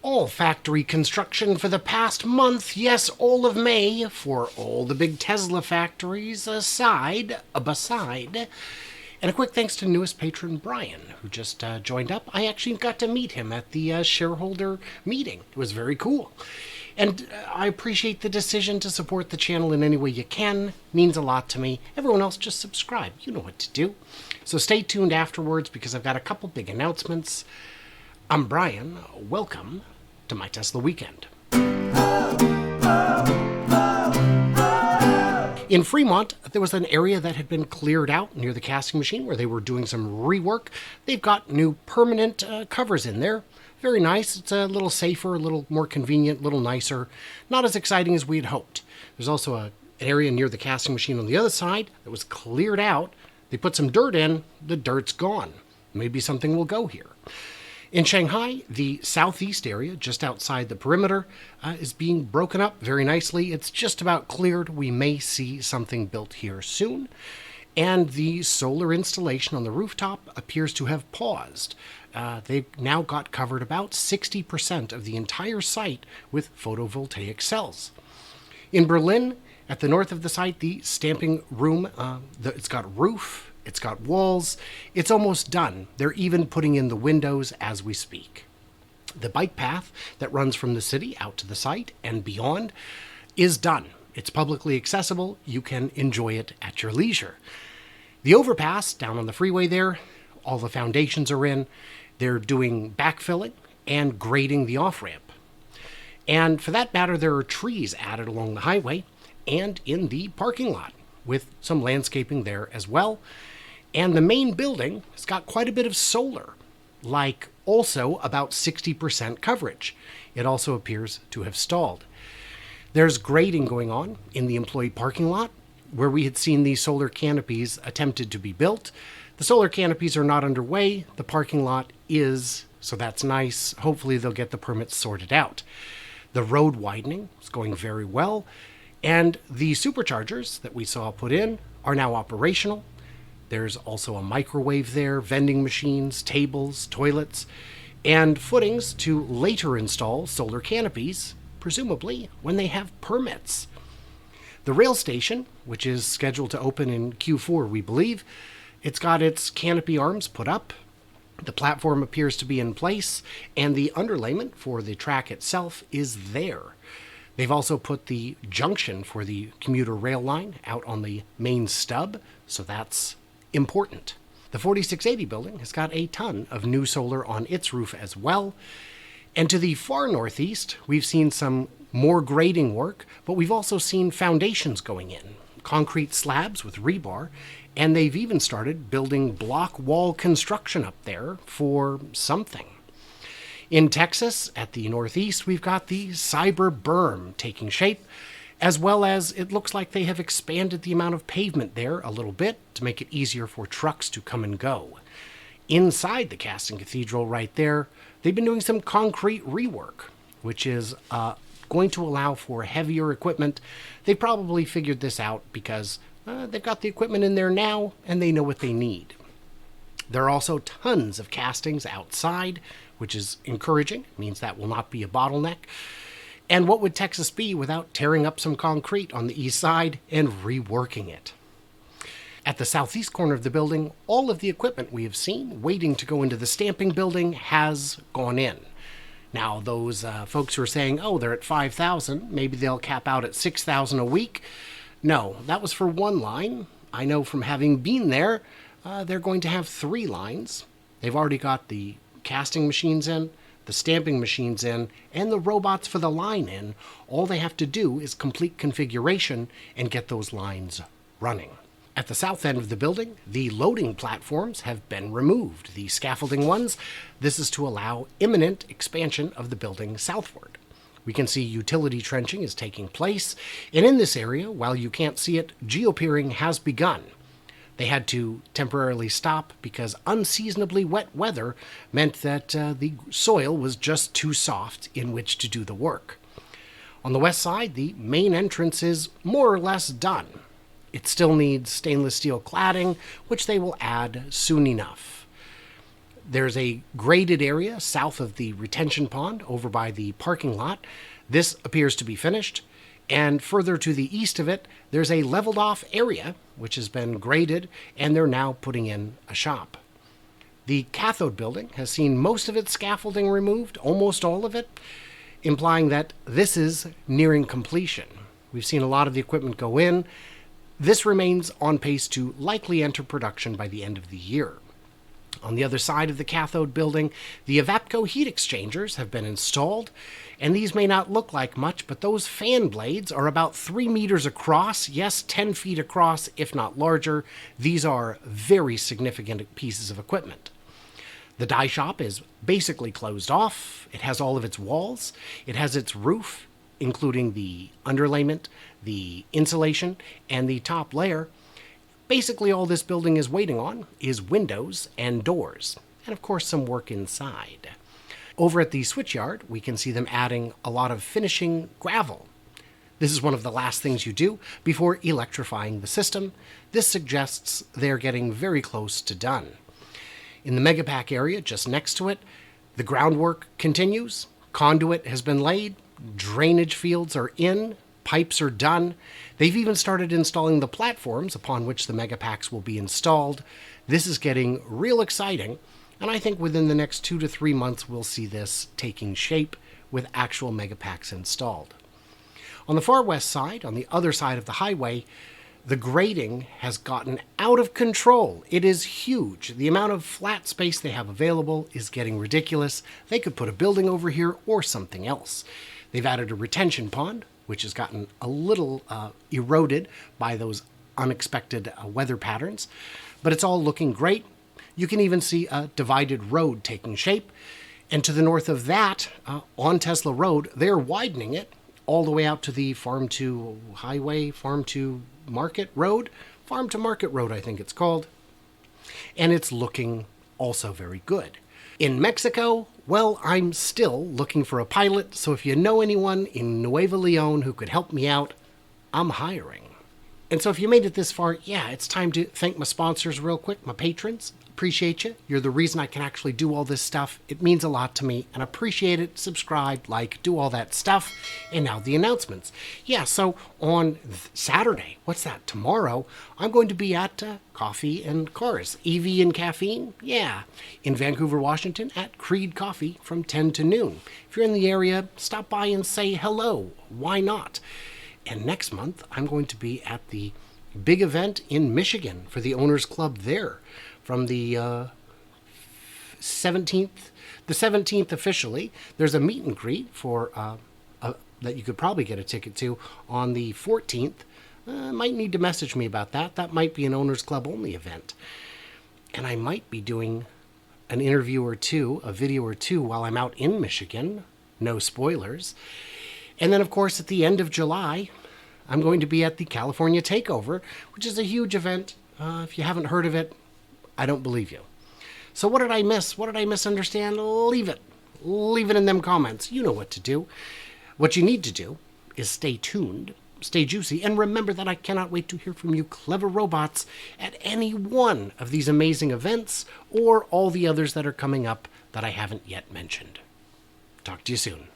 all factory construction for the past month, yes, all of May, for all the big Tesla factories beside. And a quick thanks to newest patron Brian, who just joined up. I actually got to meet him at the shareholder meeting. It was very cool. And I appreciate the decision to support the channel in any way you can. Means a lot to me. Everyone else, just subscribe. You know what to do. So stay tuned afterwards because I've got a couple big announcements. I'm Brian. Welcome to my Tesla Weekend. In Fremont, there was an area that had been cleared out near the casting machine where they were doing some rework. They've got new permanent covers in there. Very nice. It's a little safer, a little more convenient, a little nicer. Not as exciting as we had hoped. There's also an area near the casting machine on the other side that was cleared out. They put some dirt in. The dirt's gone. Maybe something will go here. In Shanghai, the southeast area, just outside the perimeter, is being broken up very nicely. It's just about cleared. We may see something built here soon. And the solar installation on the rooftop appears to have paused. They've now got covered about 60% of the entire site with photovoltaic cells. In Berlin, at the north of the site, the stamping room, it's got roof, it's got walls, it's almost done. They're even putting in the windows as we speak. The bike path that runs from the city out to the site and beyond is done. It's publicly accessible. You can enjoy it at your leisure. The overpass down on the freeway there, all the foundations are in. They're doing backfilling and grading the off-ramp. And for that matter, there are trees added along the highway and in the parking lot with some landscaping there as well. And the main building has got quite a bit of solar, like also about 60% coverage. It also appears to have stalled. There's grading going on in the employee parking lot where we had seen these solar canopies attempted to be built. The solar canopies are not underway. The parking lot is, so that's nice. Hopefully they'll get the permits sorted out. The road widening is going very well. And the superchargers that we saw put in are now operational. There's also a microwave there, vending machines, tables, toilets, and footings to later install solar canopies, presumably when they have permits. The rail station, which is scheduled to open in Q4, we believe, it's got its canopy arms put up. The platform appears to be in place, and the underlayment for the track itself is there. They've also put the junction for the commuter rail line out on the main stub, so that's important. The 4680 building has got a ton of new solar on its roof as well. And to the far northeast, we've seen some more grading work, but we've also seen foundations going in, concrete slabs with rebar, and they've even started building block wall construction up there for something. In Texas, at the northeast, we've got the cyber berm taking shape, as well as it looks like they have expanded the amount of pavement there a little bit to make it easier for trucks to come and go. Inside the casting cathedral right there, they've been doing some concrete rework, which is going to allow for heavier equipment. They probably figured this out because they've got the equipment in there now and they know what they need. There are also tons of castings outside, which is encouraging. It means that will not be a bottleneck. And what would Texas be without tearing up some concrete on the east side and reworking it? At the southeast corner of the building, all of the equipment we have seen waiting to go into the stamping building has gone in. Now, those folks who are saying, oh, they're at 5,000, maybe they'll cap out at 6,000 a week. No, that was for one line. I know from having been there, they're going to have 3 lines. They've already got the casting machines in, the stamping machines in, and the robots for the line in. All they have to do is complete configuration and get those lines running. At the south end of the building, the loading platforms have been removed, the scaffolding ones. This is to allow imminent expansion of the building southward. We can see utility trenching is taking place, and in this area, while you can't see it, geopeering has begun. They had to temporarily stop because unseasonably wet weather meant that the soil was just too soft in which to do the work. On the west side, the main entrance is more or less done. It still needs stainless steel cladding, which they will add soon enough. There's a graded area south of the retention pond over by the parking lot. This appears to be finished. And further to the east of it, there's a leveled off area, which has been graded, and they're now putting in a shop. The cathode building has seen most of its scaffolding removed, almost all of it, implying that this is nearing completion. We've seen a lot of the equipment go in. This remains on pace to likely enter production by the end of the year. On the other side of the cathode building, the Evapco heat exchangers have been installed, and these may not look like much, but those fan blades are about 3 meters across, yes, 10 feet across, if not larger. These are very significant pieces of equipment. The die shop is basically closed off. It has all of its walls. It has its roof, including the underlayment, the insulation, and the top layer. Basically, all this building is waiting on is windows and doors, and of course some work inside. Over at the switchyard, we can see them adding a lot of finishing gravel. This is one of the last things you do before electrifying the system. This suggests they're getting very close to done. In the Megapack area just next to it, the groundwork continues. Conduit has been laid, drainage fields are in, pipes are done. They've even started installing the platforms upon which the Megapacks will be installed. This is getting real exciting, and I think within the next 2 to 3 months we'll see this taking shape with actual Megapacks installed. On the far west side, on the other side of the highway, the grading has gotten out of control. It is huge. The amount of flat space they have available is getting ridiculous. They could put a building over here or something else. They've added a retention pond, which has gotten a little eroded by those unexpected weather patterns, but it's all looking great. You can even see a divided road taking shape. And to the north of that, on Tesla Road, they're widening it all the way out to the Farm to Highway, Farm to Market Road, Farm to Market Road, I think it's called. And it's looking also very good. In Mexico, well, I'm still looking for a pilot, so if you know anyone in Nuevo Leon who could help me out, I'm hiring. And so if you made it this far, yeah, it's time to thank my sponsors real quick, my patrons. Appreciate you. You're the reason I can actually do all this stuff. It means a lot to me, and appreciate it. Subscribe, like, do all that stuff. And now the announcements. Yeah, so on Saturday, what's that, tomorrow, I'm going to be at Coffee and Cars, EV and Caffeine, yeah, in Vancouver, Washington, at Creed Coffee from 10 to noon. If you're in the area, stop by and say hello. Why not? And next month, I'm going to be at the big event in Michigan for the Owners Club there. From the 17th officially, there's a meet and greet for that you could probably get a ticket to on the 14th. Might need to message me about that. That might be an Owners Club only event. And I might be doing an interview or two, a video or two while I'm out in Michigan. No spoilers. And then, of course, at the end of July, I'm going to be at the California Takeover, which is a huge event. If you haven't heard of it, I don't believe you. So what did I miss? What did I misunderstand? Leave it. Leave it in them comments. You know what to do. What you need to do is stay tuned, stay juicy, and remember that I cannot wait to hear from you clever robots at any one of these amazing events or all the others that are coming up that I haven't yet mentioned. Talk to you soon.